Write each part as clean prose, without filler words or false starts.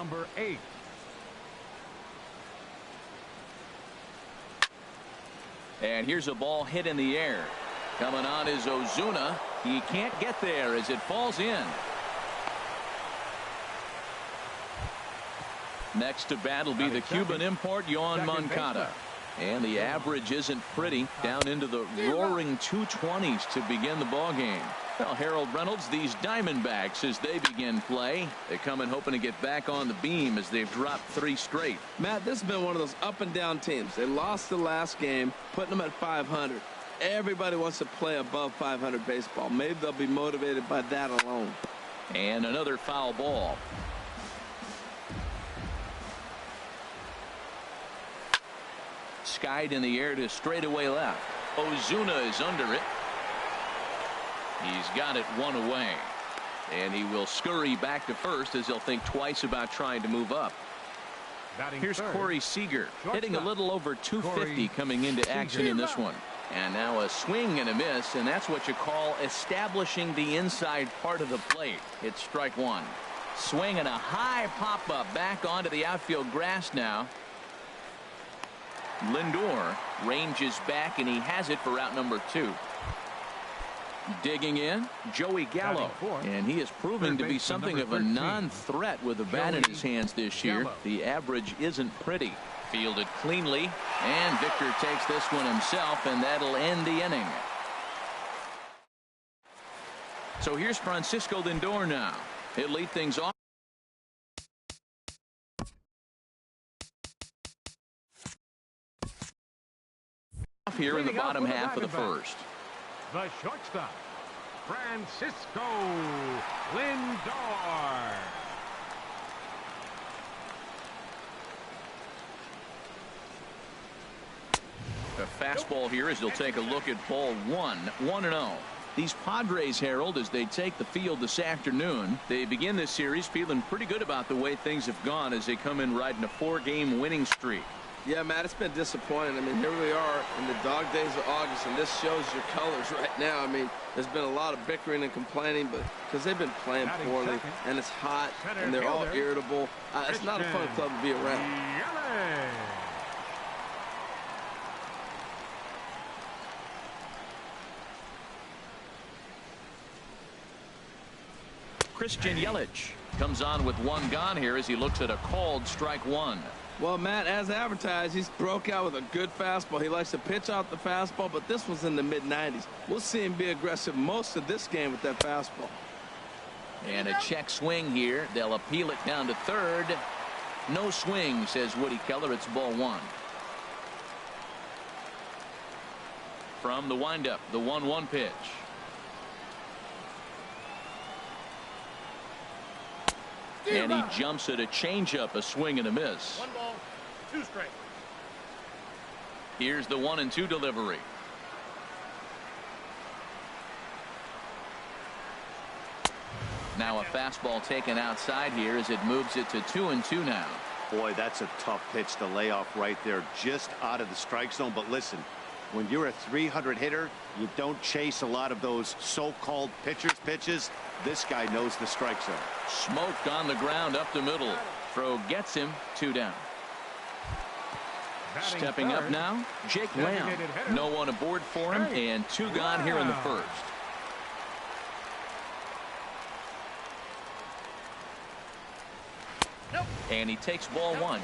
number 8. And here's a ball hit in the air. Coming on is Ozuna. He can't get there as it falls in. Next to bat will be the Cuban import, Yoan Moncada. And the average isn't pretty, down into the roaring 220s to begin the ball game. Well, Harold Reynolds, these Diamondbacks, as they begin play, they come in hoping to get back on the beam as they've dropped 3 straight. Matt, this has been one of those up and down teams. They lost the last game, putting them at 500. Everybody wants to play above 500 baseball. Maybe they'll be motivated by that alone. And another foul ball. Skied in the air to straightaway left. Ozuna is under it. He's got it 1 away. And he will scurry back to first as he'll think twice about trying to move up. Here's Corey Seager hitting a little over 250 coming into action in this one. And now a swing and a miss, and that's what you call establishing the inside part of the plate. It's strike 1. Swing and a high pop up back onto the outfield grass now. Lindor ranges back, and he has it for out number 2. Digging in, Joey Gallo, and he is proving to be something of a non-threat with the bat in his hands this year. The average isn't pretty. Fielded cleanly, and Victor takes this one himself, and that'll end the inning. So here's Francisco Lindor now. He'll lead things off. Here in the bottom half of the first. The shortstop, Francisco Lindor. A fastball here as he'll take a look at ball 1. 1-0. These Padres, Harold, as they take the field this afternoon, they begin this series feeling pretty good about the way things have gone as they come in riding a 4-game winning streak. Yeah, Matt, it's been disappointing. I mean, here we are in the dog days of August, and this shows your colors right now. I mean, there's been a lot of bickering and complaining, but because they've been playing poorly, and it's hot, and they're all irritable. It's not a fun club to be around. Christian Yelich comes on with 1 gone here as he looks at a called strike 1. Well, Matt, as advertised, he's broke out with a good fastball. He likes to pitch out the fastball, but this was in the mid-90s. We'll see him be aggressive most of this game with that fastball. And a check swing here. They'll appeal it down to third. No swing, says Woody Keller. It's ball 1. From the windup, the 1-1 pitch. And he jumps at a changeup, a swing and a miss. 1 ball, 2 strikes. Here's the 1-2 delivery. Now a fastball taken outside here as it moves it to 2-2 now. Boy, that's a tough pitch to lay off right there, just out of the strike zone. But listen, when you're a 300 hitter, you don't chase a lot of those so-called pitchers' pitches. This guy knows the strike zone. Smoked on the ground up the middle. Throw gets him. 2 down. Stepping up now, Jake Lamb. No one aboard for him, and 2 gone here in the first. And he takes ball 1.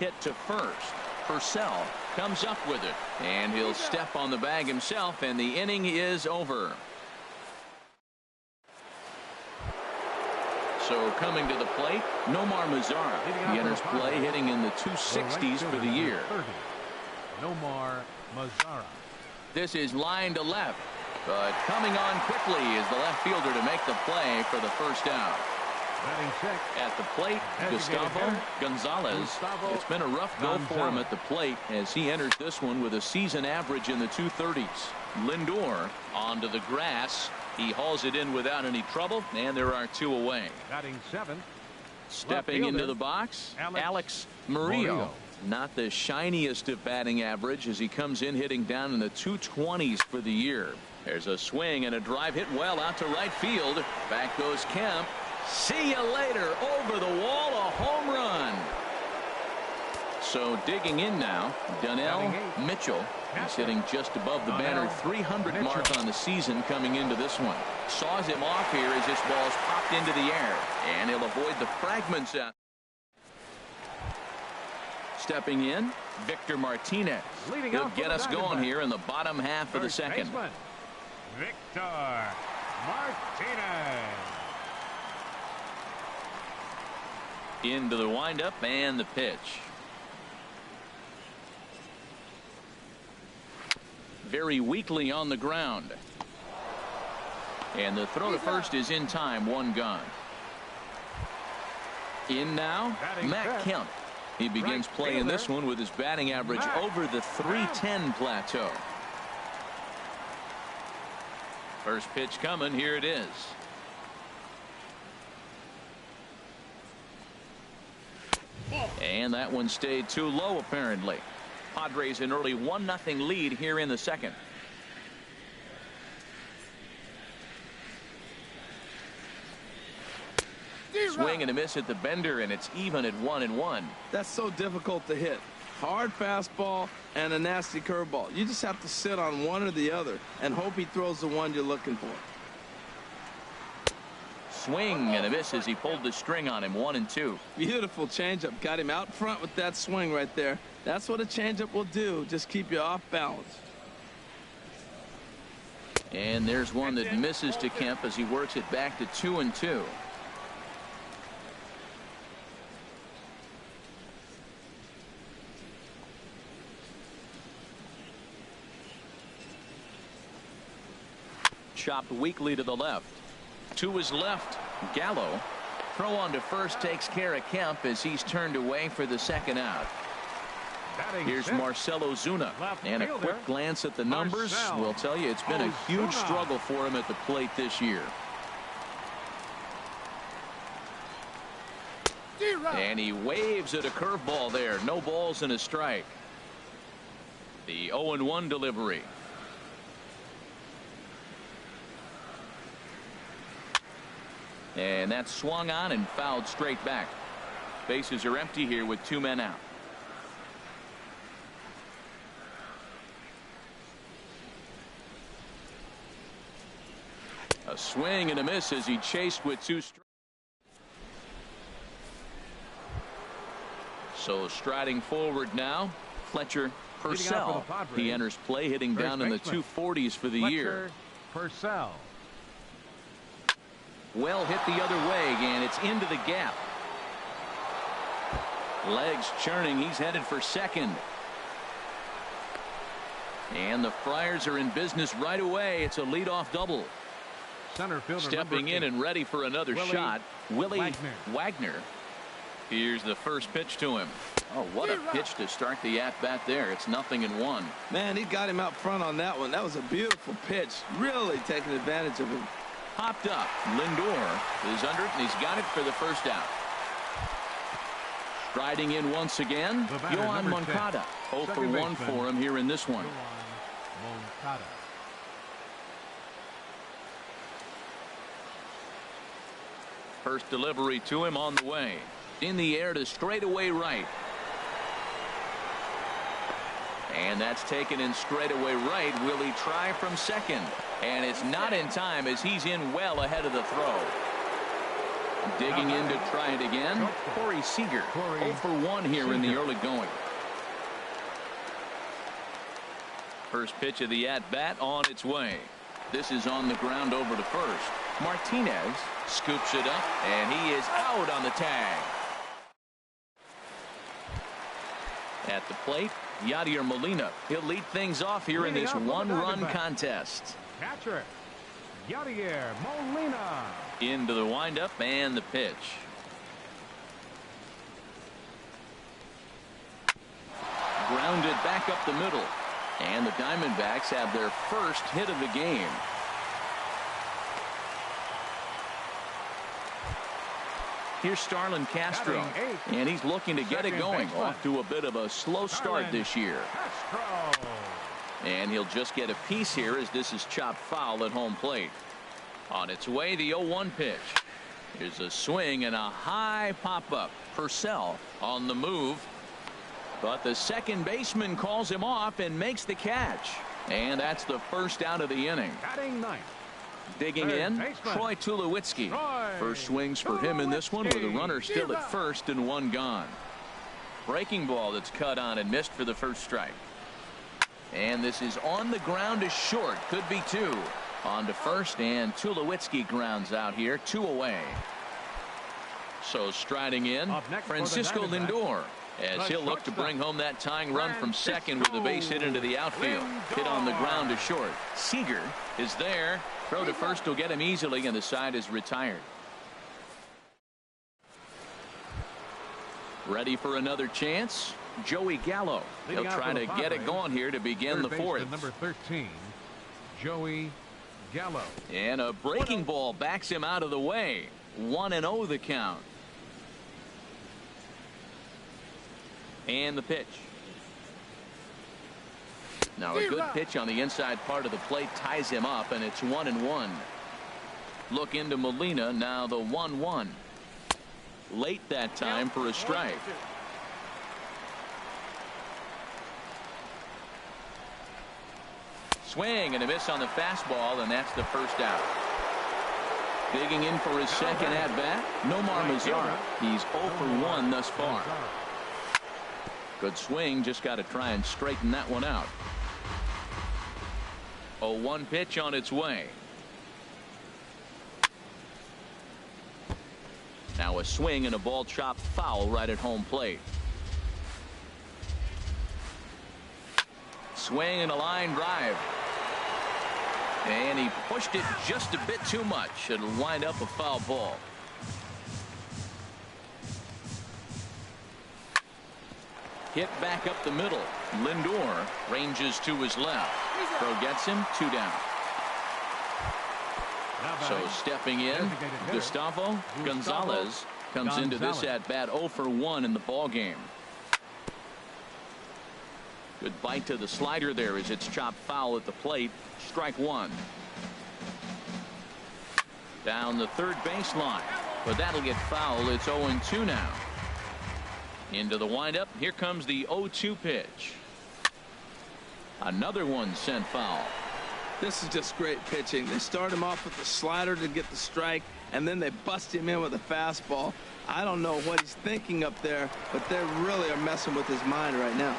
Hit to first. Purcell comes up with it, and he'll step on the bag himself, and the inning is over. So coming to the plate, Nomar Mazara. He enters play hitting in the 260s for the year. Nomar Mazara. This is line to left, but coming on quickly is the left fielder to make the play for the first out. At the plate, Gustavo Gonzalez. It's been a rough go for him at the plate as he enters this one with a season average in the 230s. Lindor onto the grass. He hauls it in without any trouble, and there are 2 away. Batting 7, Stepping into the box, Alex Murillo. Not the shiniest of batting average as he comes in hitting down in the 220s for the year. There's a swing and a drive hit well out to right field. Back goes Kemp. See you later. Over the wall, a home run. So digging in now, Donnell Mitchell. He's hitting just above the banner 300 mark on the season coming into this one. Saws him off here as this ball's popped into the air. And he'll avoid the fragments out. Stepping in, Victor Martinez. He'll get us going here in the bottom half of the second. Victor Martinez. Into the windup and the pitch. Very weakly on the ground. And the throw to first is in time. One gone. In now, Matt Kemp. He begins playing this one with his batting average over the 310 plateau. First pitch coming. Here it is. And that one stayed too low apparently. Padres an early 1-0 lead here in the second. Swing and a miss at the bender, and it's even at 1-1. That's so difficult to hit. Hard fastball and a nasty curveball. You just have to sit on one or the other and hope he throws the one you're looking for. Swing and a miss as he pulled the string on him. 1-2. Beautiful changeup. Got him out front with that swing right there. That's what a changeup will do. Just keep you off balance. And there's one that misses to Kemp as he works it back to 2-2. Chopped weakly to the left. To his left, Gallo. Throw on to first takes care of Kemp as he's turned away for the second out. Here's Marcell Ozuna, and a quick glance at the numbers will tell you it's been a huge struggle for him at the plate this year. And he waves at a curveball there. No balls and a strike. The 0-1 delivery. And that's swung on and fouled straight back. Bases are empty here with 2 men out. A swing and a miss as he chased with 2 strikes. So striding forward now, Fletcher Purcell. He enters play hitting down in the 240s for the year. Purcell. Well hit the other way, and it's into the gap. Legs churning. He's headed for second. And the Friars are in business right away. It's a leadoff double. Center fielder stepping in and ready for another shot. Willie Wagner. Here's the first pitch to him. Oh, what a pitch to start the at-bat there. It's 0-1. Man, he got him out front on that one. That was a beautiful pitch. Really taking advantage of him. Popped up. Lindor is under it, and he's got it for the first out. Striding in once again, Yohan Moncada. 0 for 1 for him here in this one. First delivery to him on the way. In the air to straightaway right. And that's taken in straightaway right. Will he try from second? And it's not in time as he's in well ahead of the throw. Digging in to try it again. Corey Seager. 0 for 1 here in the early going. First pitch of the at-bat on its way. This is on the ground over to first. Martinez scoops it up, and he is out on the tag. At the plate, Yadier Molina. He'll lead things off here in this one-run contest. Catcher, Yadier Molina. Into the windup and the pitch. Grounded back up the middle. And the Diamondbacks have their first hit of the game. Here's Starlin Castro, and he's looking to get it going. Off to a bit of a slow start this year. And he'll just get a piece here as this is chopped foul at home plate. On its way, the 0-1 pitch. Here's a swing and a high pop-up. Purcell on the move. But the second baseman calls him off and makes the catch. And that's the first out of the inning. Digging in, Troy Tulowitzki. First swings for him in this one with a runner still at first and one gone. Breaking ball that's cut on and missed for the first strike. And this is on the ground to short. Could be two. On to first, and Tulowitzki grounds out here. 2 away. So striding in, Francisco Lindor, as he'll look to bring home that tying run from second with a base hit into the outfield. Hit on the ground to short. Seager is there. Throw to first will get him easily, and the side is retired. Ready for another chance. Joey Gallo. He'll try to get it going here to begin the fourth. Number 13, Joey Gallo. And a breaking ball backs him out of the way. 1-0 the count. And the pitch. Now a good pitch on the inside part of the plate ties him up, and it's 1-1. Look into Molina. Now the 1-1. Late that time for a strike. Swing and a miss on the fastball, and that's the first out. Digging in for his second at bat, Nomar Mazara. He's 0 for 1 thus far. Good swing, just got to try and straighten that one out. 0-1 pitch on its way. Now a swing and a ball chopped foul right at home plate. Swing and a line drive. And he pushed it just a bit too much. It'll wind up a foul ball. Hit back up the middle. Lindor ranges to his left. Throw gets him. 2 down. So stepping in, Gustavo Gonzalez comes into this at bat 0 for 1 in the ball game. Good bite to the slider there as it's chopped foul at the plate. Strike 1. Down the third baseline, but that'll get foul. It's 0-2 now. Into the windup. Here comes the 0-2 pitch. Another one sent foul. This is just great pitching. They start him off with the slider to get the strike, and then they bust him in with a fastball. I don't know what he's thinking up there, but they really are messing with his mind right now.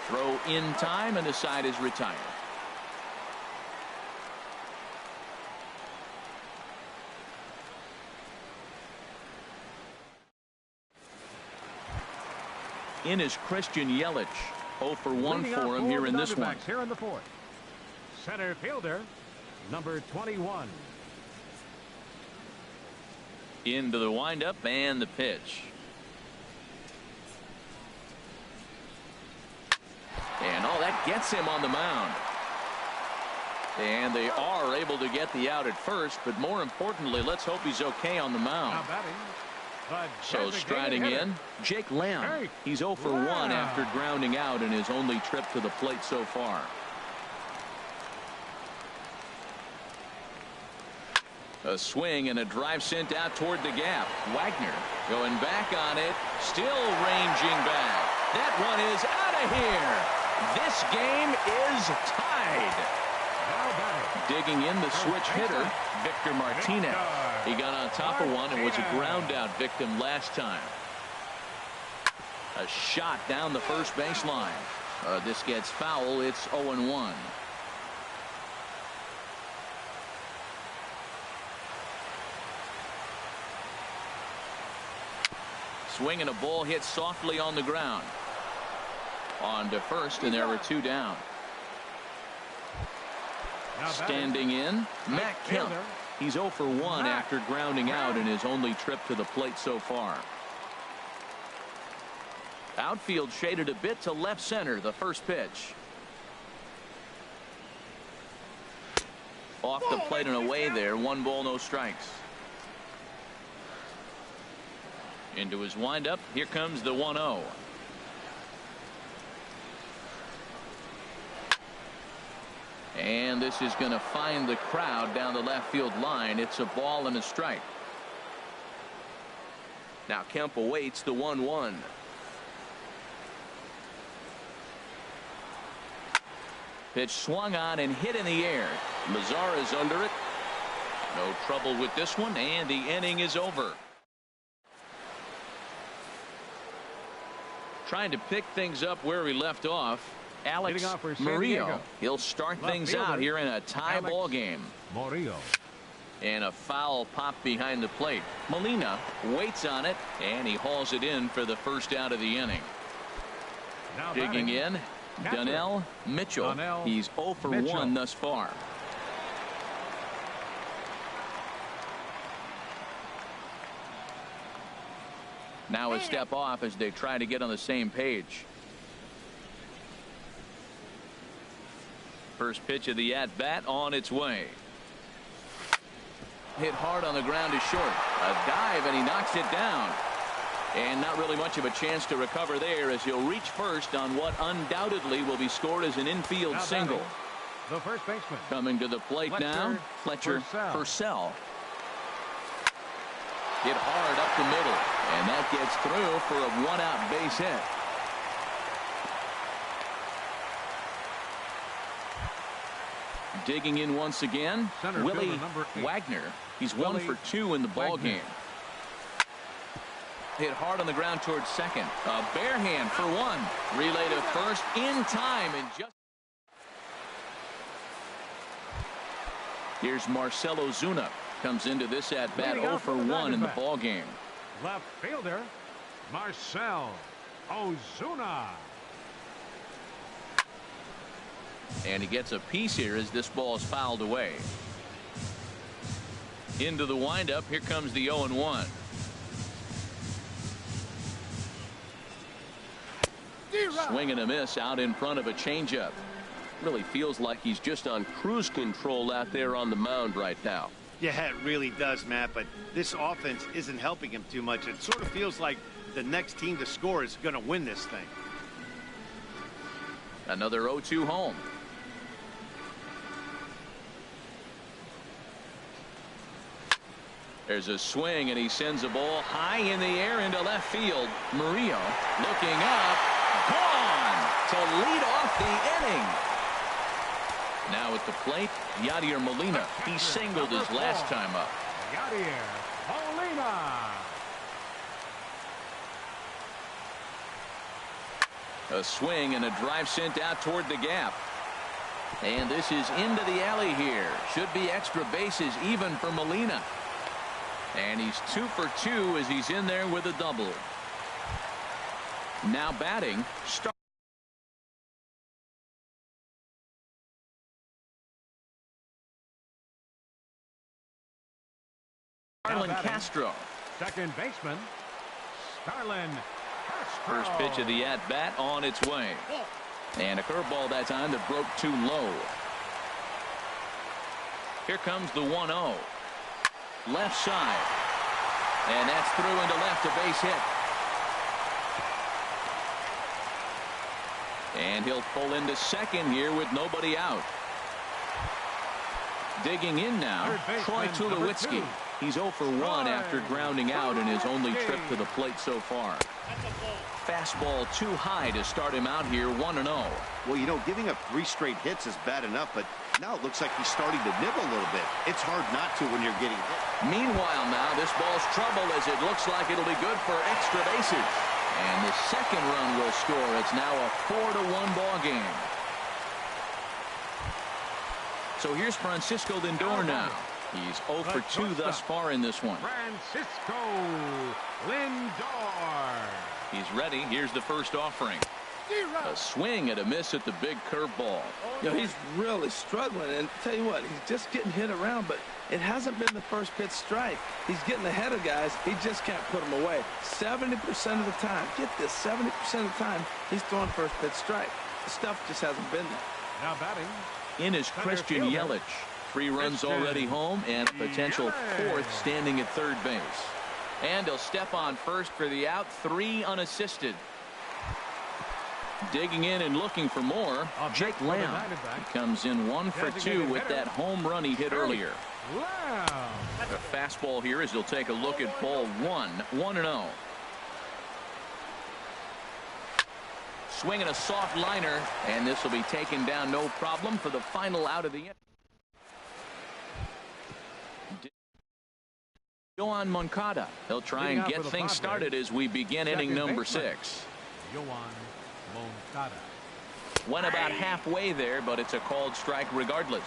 Throw in time, and the side is retired. In is Christian Yelich. 0 for 1 for him here in this one. Here in the fourth. Center fielder, number 21. Into the windup and the pitch. And that gets him on the mound. And they are able to get the out at first, but more importantly, let's hope he's okay on the mound. So striding in, Jake Lamb. He's 0 for 1 after grounding out in his only trip to the plate so far. A swing and a drive sent out toward the gap. Wagner going back on it, still ranging back. That one is out of here. This game is tied. Digging in the switch hitter, Victor Martinez. He got on top of one and was a ground out victim last time. A shot down the first baseline. This gets foul. It's 0-1. Swing and a ball hit softly on the ground. On to first, and there were 2 down. Standing in, Matt Kemp. He's 0 for 1 after grounding out in his only trip to the plate so far. Outfield shaded a bit to left center. The first pitch. Off the plate and away there. 1 ball, no strikes. Into his windup. Here comes the 1-0. And this is going to find the crowd down the left field line. It's a ball and a strike. Now Kemp awaits the 1-1. Pitch swung on and hit in the air. Mazara's under it. No trouble with this one, and the inning is over. Trying to pick things up where we left off. Alex Murillo. He'll start things out here in a tie ball game. Murillo. And a foul pop behind the plate. Molina waits on it, and he hauls it in for the first out of the inning. Now digging in, Donnell Mitchell. He's 0 for 1 thus far. Now a step off as they try to get on the same page. First pitch of the at-bat on its way. Hit hard on the ground is short. A dive, and he knocks it down. And not really much of a chance to recover there as he'll reach first on what undoubtedly will be scored as an infield single. The first baseman. Coming to the plate now, Fletcher Purcell. Hit hard up the middle, and that gets through for a 1-out base hit. Digging in once again, Willie Wagner. He's 1 for 2 in the ball game. Hit hard on the ground towards second. A bare hand for 1. Relay to first in time, and just. Here's Marcell Ozuna. Comes into this at bat 0 for 1 in the ball game. Left fielder Marcell Ozuna. And he gets a piece here as this ball is fouled away. Into the windup. Here comes the 0-1. Swing and a miss out in front of a changeup. Really feels like he's just on cruise control out there on the mound right now. Yeah, it really does, Matt, but this offense isn't helping him too much. It sort of feels like the next team to score is going to win this thing. Another 0-2 home. There's a swing, and he sends a ball high in the air into left field. Murillo looking up, gone to lead off the inning. Now at the plate, Yadier Molina. He singled his last time up. Yadier Molina. A swing and a drive sent out toward the gap. And this is into the alley here. Should be extra bases even for Molina. And he's 2 for 2 as he's in there with a double. Now batting. Starlin Castro. Second baseman Starlin Castro. First pitch of the at-bat on its way. And a curveball that time that broke too low. Here comes the 1-0. Left side. And that's through into left, a base hit. And he'll pull into second here with nobody out. Digging in now, Troy Tulowitzki. He's 0 for 1 after grounding out in his only trip to the plate so far. Fastball too high to start him out here, 1-0. Well, you know, giving up 3 straight hits is bad enough, but now it looks like he's starting to nibble a little bit. It's hard not to when you're getting hit. Meanwhile now, this ball's trouble as it looks like it'll be good for extra bases. And the second run will score. It's now a 4-1 ball game. So here's Francisco Lindor now. He's 0 for 2 thus far in this one. Francisco Lindor. He's ready. Here's the first offering. A swing and a miss at the big curveball. You know, he's really struggling, and tell you what, he's just getting hit around, but it hasn't been the first pitch strike. He's getting ahead of guys. He just can't put them away. 70% of the time, get this, 70% of the time, he's throwing first pitch strike. The stuff just hasn't been there. Now batting. In is Christian Yelich. 3 runs already home and a potential 4th standing at third base. And he'll step on first for the out. 3 unassisted. Digging in and looking for more, Jake Lamb. He comes in 1 for 2 with that home run he hit earlier. A fastball here as he'll take a look at ball 1. 1-0. Swinging a soft liner, and this will be taken down no problem for the final out of the inning. Yoan Moncada. He'll try and get things started as we begin inning number 6. Went about halfway there, but it's a called strike regardless.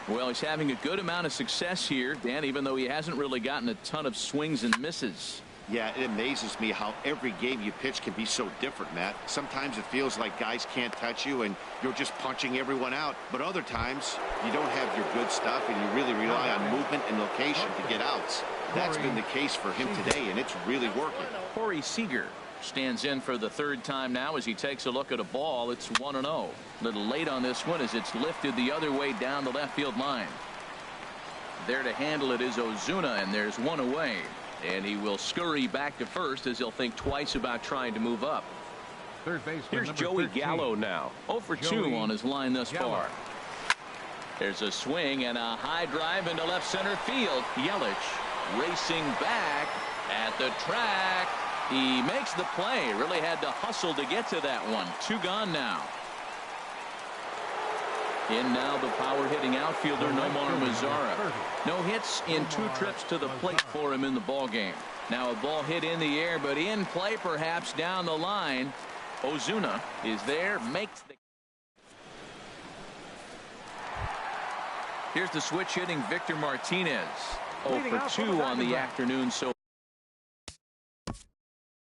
Well, he's having a good amount of success here, Dan, even though he hasn't really gotten a ton of swings and misses. Yeah, it amazes me how every game you pitch can be so different, Matt. Sometimes it feels like guys can't touch you and you're just punching everyone out. But other times you don't have your good stuff and you really rely on movement and location to get outs. That's been the case for him today, and it's really working. Corey Seager stands in for the 3rd time now as he takes a look at a ball. It's 1-0. A little late on this one as it's lifted the other way down the left field line. There to handle it is Ozuna, and there's 1 away. And he will scurry back to first as he'll think twice about trying to move up. Here's Joey Gallo now. 0 for 2 on his line thus far. There's a swing and a high drive into left center field. Yelich racing back at the track. He makes the play. Really had to hustle to get to that one. 2 gone now. In now the power hitting outfielder Nomar Mazara. No hits in 2 trips to the plate for him in the ball game. Now a ball hit in the air, but in play perhaps down the line. Ozuna is there, makes the. Here's the switch hitting Victor Martinez. 0 for 2 on the afternoon. So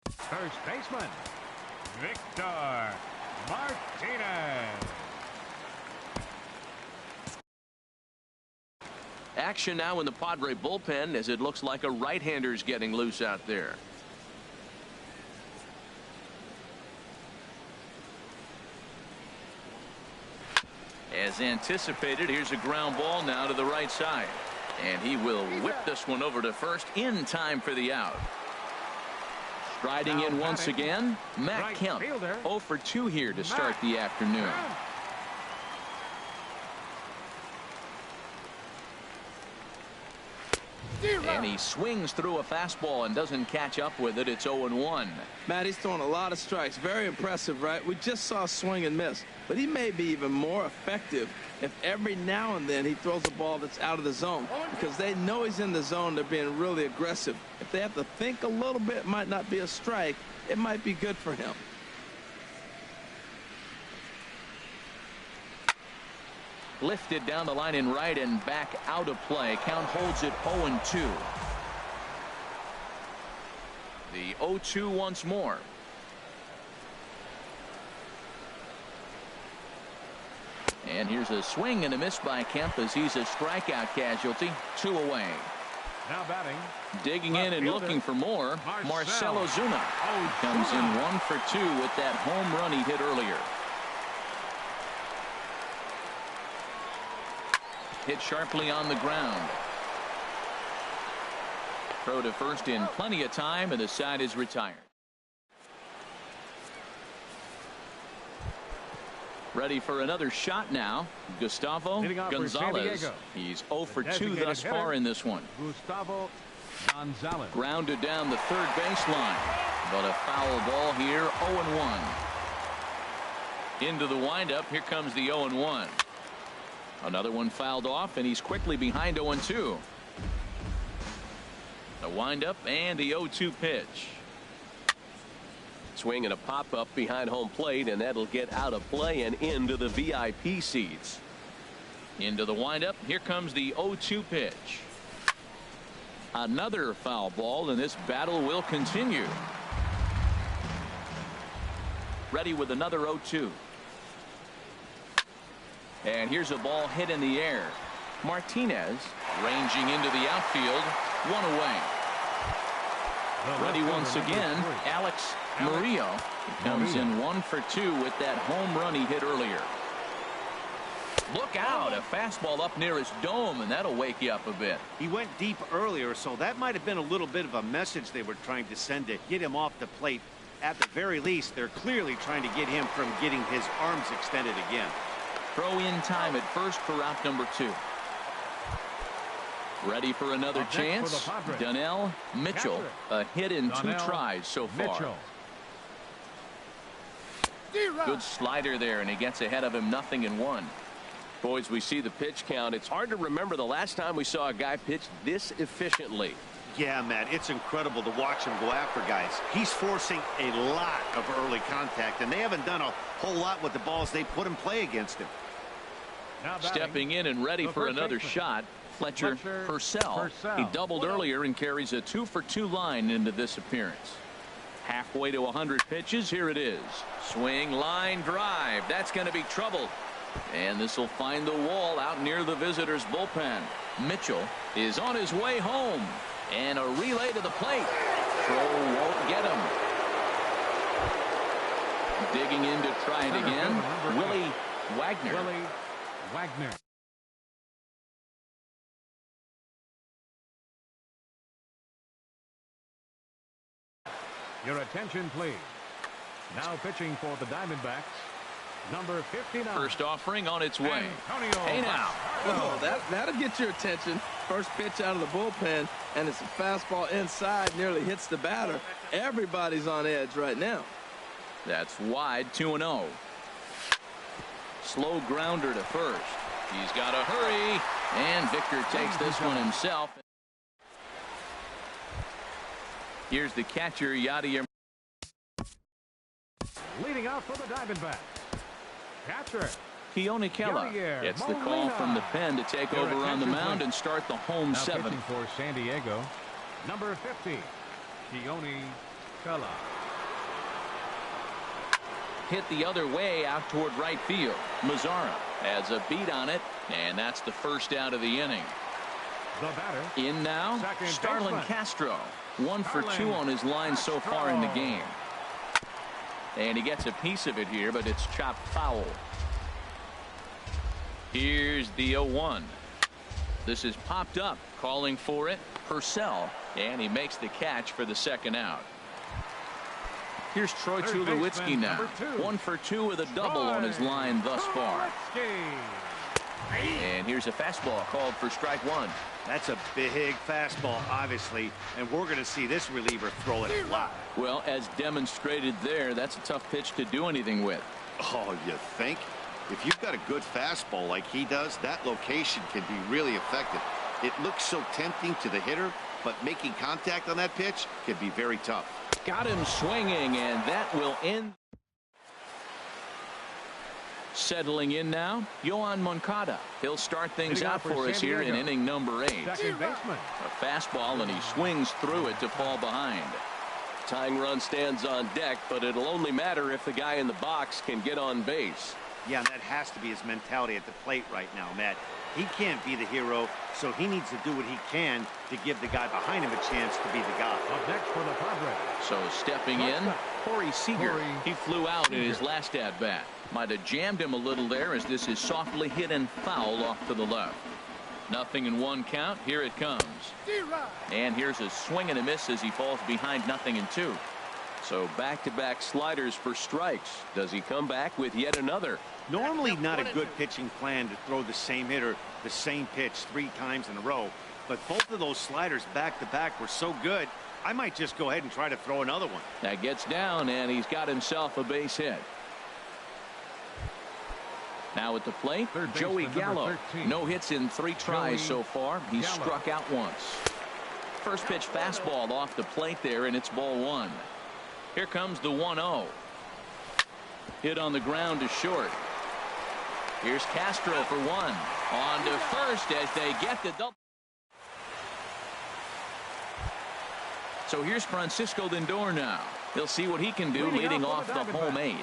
first baseman Victor Martinez. Action now in the Padre bullpen as it looks like a right-hander's getting loose out there. As anticipated, here's a ground ball now to the right side. And he will whip this one over to first in time for the out. Striding in once again, Matt Kemp. 0 for 2 here to start the afternoon. And he swings through a fastball and doesn't catch up with it. It's 0-1. Matt, he's throwing a lot of strikes. Very impressive, right? We just saw swing and miss. But he may be even more effective if every now and then he throws a ball that's out of the zone. Because they know he's in the zone. They're being really aggressive. If they have to think a little bit, it might not be a strike. It might be good for him. Lifted down the line in right and back out of play. Count holds it 0-2. The 0-2 once more. And here's a swing and a miss by Kemp as he's a strikeout casualty. 2 away. Now batting. Digging in and looking for more. Marcell Ozuna comes in 1 for 2 with that home run he hit earlier. Hit sharply on the ground. Throw to first in plenty of time, and the side is retired. Ready for another shot now. Gustavo Gonzalez. He's 0 for 2 thus far in this one. Gustavo Gonzalez. Grounded down the third baseline. But a foul ball here. 0-1. Into the windup. Here comes the 0-1. Another one fouled off, and he's quickly behind 0-2. The windup and the 0-2 pitch. Swing and a pop-up behind home plate, and that'll get out of play and into the VIP seats. Into the windup. Here comes the 0-2 pitch. Another foul ball, and this battle will continue. Ready with another 0-2. And here's a ball hit in the air. Martinez ranging into the outfield. 1 away. Ready once again. Alex Murillo comes in 1 for 2 with that home run he hit earlier. Look out, a fastball up near his dome, and that'll wake you up a bit. He went deep earlier, so that might have been a little bit of a message they were trying to send to get him off the plate. At the very least, they're clearly trying to get him from getting his arms extended again. Throw in time at first for out number 2. Ready for another chance. Donnell Mitchell, a hit in 2 tries so far. Good slider there, and he gets ahead of him 0-1. Boys, we see the pitch count. It's hard to remember the last time we saw a guy pitch this efficiently. Yeah, Matt, it's incredible to watch him go after guys. He's forcing a lot of early contact, and they haven't done a whole lot with the balls they put in play against him. Stepping in and ready for another shot, Fletcher Purcell. He doubled earlier and carries a 2-for-2 line into this appearance. Halfway to 100 pitches. Here it is. Swing, line, drive. That's going to be trouble. And this will find the wall out near the visitors' bullpen. Mitchell is on his way home. And a relay to the plate. Throw won't get him. Digging in to try it again. Willie Wagner. Your attention, please. Now pitching for the Diamondbacks, number 59. First offering on its way. Hey now. Oh, that'll get your attention. First pitch out of the bullpen, and it's a fastball inside, nearly hits the batter. Everybody's on edge right now. That's wide, 2-0. Slow grounder to first. He's got to hurry, and Victor takes this one himself. Here's the catcher, Yadier. Leading out for the Diamondbacks, catcher Keone Kela gets the call from the pen to take over on the mound and start the home now 7. pitching for San Diego, number 50, Keone Kela. Hit the other way out toward right field. Mazzara has a beat on it, and that's the first out of the inning. The batter in now, Starlin Castro. 1 for 2 on his line so far in the game. And he gets a piece of it here, but it's chopped foul. Here's the 0-1. This is popped up, calling for it. Purcell, and he makes the catch for the second out. Here's Troy Tulowitzki now. 1 for 2 with a double on his line thus far. And here's a fastball called for strike 1. That's a big fastball, obviously, and we're going to see this reliever throw it a lot. Well, as demonstrated there, that's a tough pitch to do anything with. Oh, you think? If you've got a good fastball like he does, that location can be really effective. It looks so tempting to the hitter, but making contact on that pitch can be very tough. Got him swinging, and that will end. Settling in now, Yohan Moncada. He'll start things out for us here in inning number 8. Second baseman. A fastball, and he swings through it to fall behind. Tying run stands on deck, but it'll only matter if the guy in the box can get on base. Yeah, and that has to be his mentality at the plate right now, Matt. He can't be the hero, so he needs to do what he can to give the guy behind him a chance to be the guy. Up next for the Padres. So stepping in, Corey Seager. He flew out in his last at-bat. Might have jammed him a little there as this is softly hit and foul off to the left. 0-1 count. Here it comes. And here's a swing and a miss as he falls behind 0-2. So back-to-back sliders for strikes. Does he come back with yet another? Normally not a good pitching plan to throw the same hitter the same pitch 3 times in a row, but both of those sliders back-to-back were so good, I might just go ahead and try to throw another one. That gets down, and he's got himself a base hit. Now at the plate, Joey Gallo. No hits in 3 tries so far. He's struck out once. First pitch fastball off the plate there, and it's ball 1. Here comes the 1-0. Hit on the ground to short. Here's Castro for 1. On to first as they get the double. So here's Francisco Lindor now. He'll see what he can do leading off the home 8.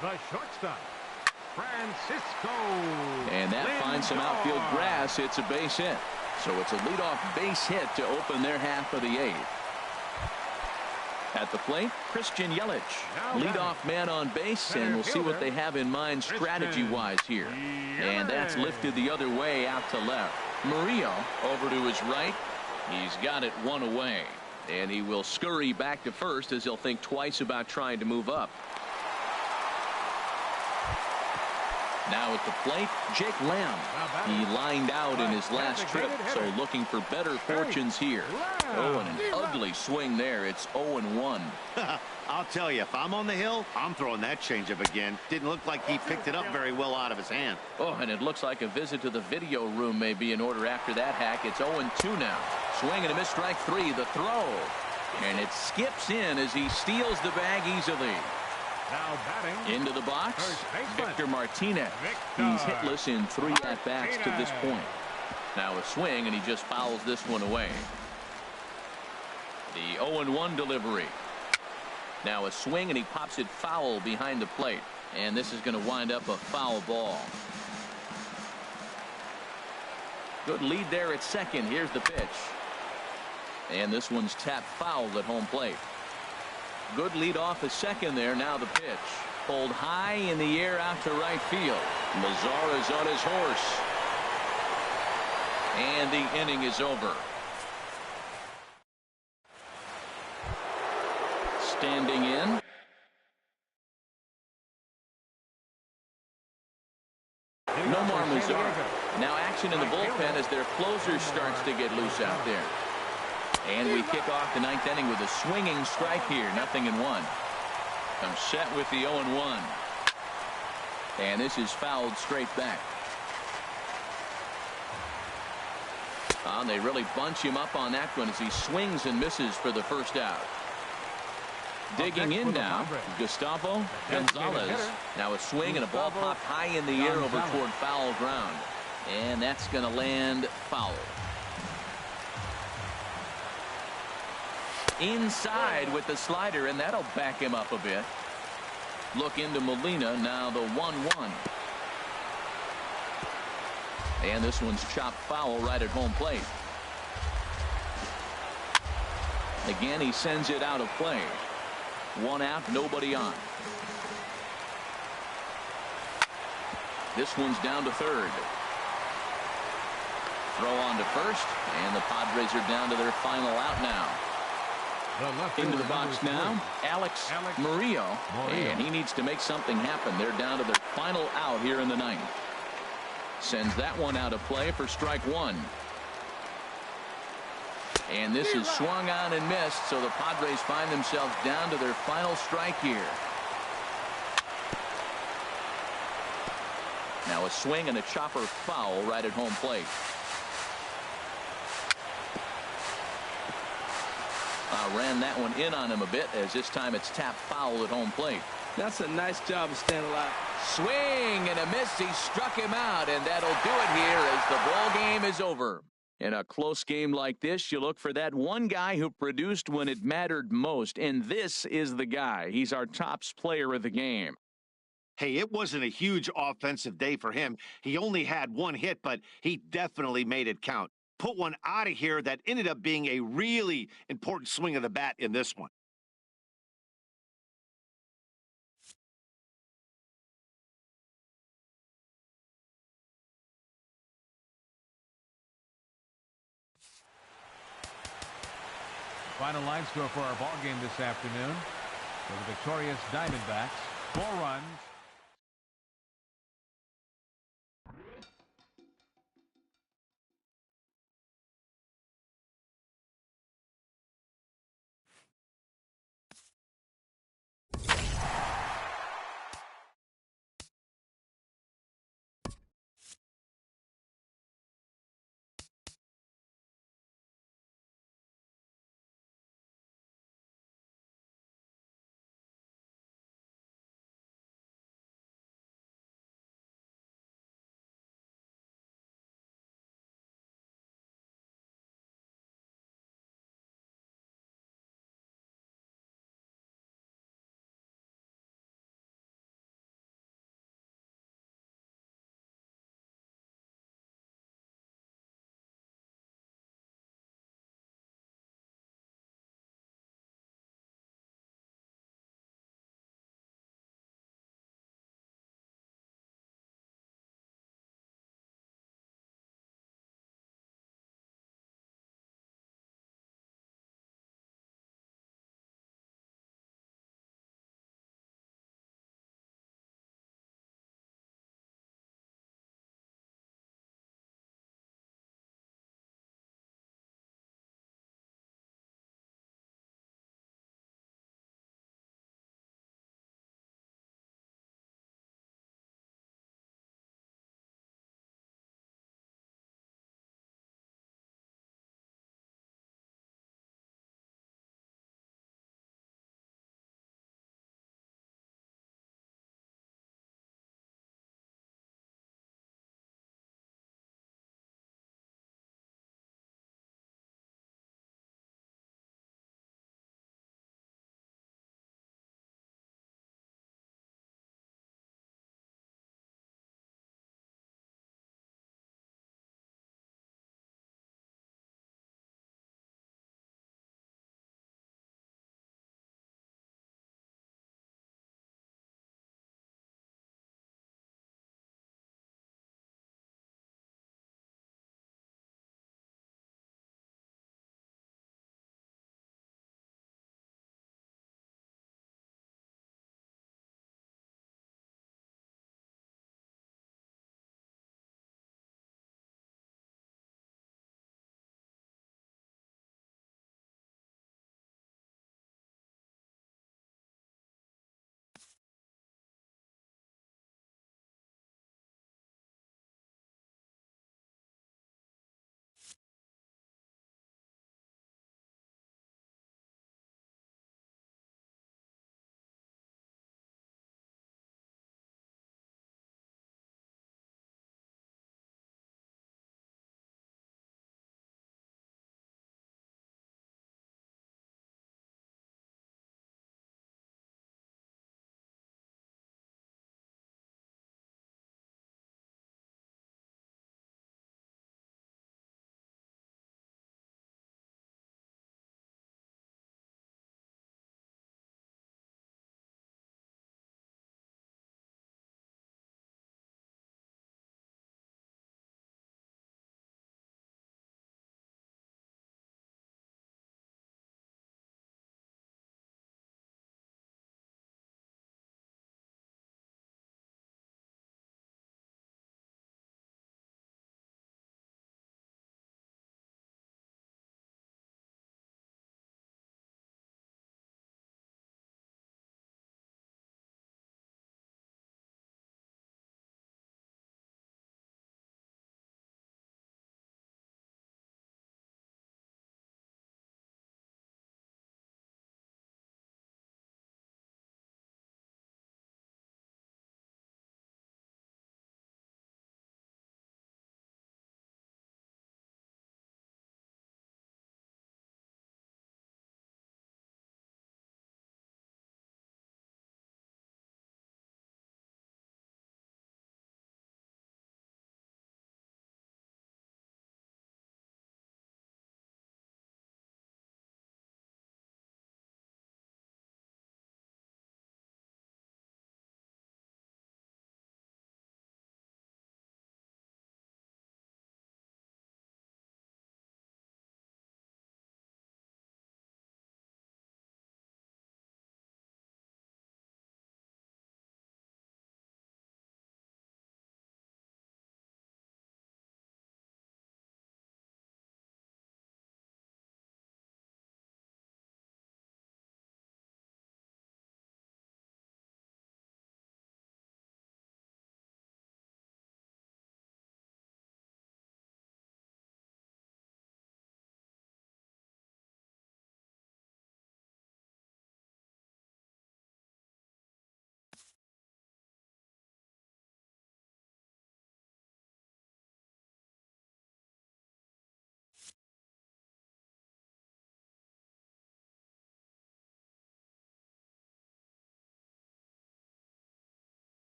The shortstop, Francisco. And that finds some outfield grass. It's a base hit. So it's a leadoff base hit to open their half of the 8th. At the plate, Christian Yelich. Leadoff man on base, and we'll see what they have in mind strategy-wise here. And that's lifted the other way out to left. Murillo over to his right. He's got it one away. And he will scurry back to first as he'll think twice about trying to move up. Now at the plate, Jake Lamb. He lined out in his last trip, so looking for better fortunes here. Oh, and an ugly swing there. It's 0-1. I'll tell you, if I'm on the hill, I'm throwing that changeup again. Didn't look like he picked it up very well out of his hand. Oh, and it looks like a visit to the video room may be in order after that hack. It's 0-2 now. Swing and a miss, strike three. The throw. And it skips in as he steals the bag easily. Now batting into the box, Victor Martinez. He's hitless in 3 at-bats to this point. Now a swing, and he just fouls this one away. The 0-1 delivery. Now a swing, and he pops it foul behind the plate. And this is going to wind up a foul ball. Good lead there at second. Here's the pitch. And this one's tapped foul at home plate. Good lead off at second there. Now the pitch. Pulled high in the air out to right field. Mazara's on his horse. And the inning is over. Standing in. No more Mazara. Now action in the bullpen as their closer starts to get loose out there. And we kick off the 9th inning with a swinging strike here. 0-1. I'm set with the 0-1. And this is fouled straight back. And they really bunch him up on that one as he swings and misses for the first out. Digging in now, Gustavo Gonzalez. Now a swing and a ball popped high in the air over toward foul ground. And that's going to land foul. Inside with the slider, and that'll back him up a bit. Look into Molina, now the 1-1. And this one's chopped foul right at home plate. Again, he sends it out of play. 1 out, nobody on. This one's down to third. Throw on to first, and the Padres are down to their final out now. Into the box now, Alex Murillo, and he needs to make something happen. They're down to their final out here in the 9th. Sends that one out of play for strike one. And this is swung on and missed, so the Padres find themselves down to their final strike here. Now a swing and a chopper foul right at home plate. Ran that one in on him a bit, as this time it's tapped foul at home plate. That's a nice job of staying alive. Swing and a miss. He struck him out, and that'll do it here as the ball game is over. In a close game like this, you look for that one guy who produced when it mattered most, and this is the guy. He's our top player of the game. Hey, it wasn't a huge offensive day for him. He only had 1 hit, but he definitely made it count. Put one out of here that ended up being a really important swing of the bat in this one. Final line score for our ball game this afternoon. For the victorious Diamondbacks, 4 runs,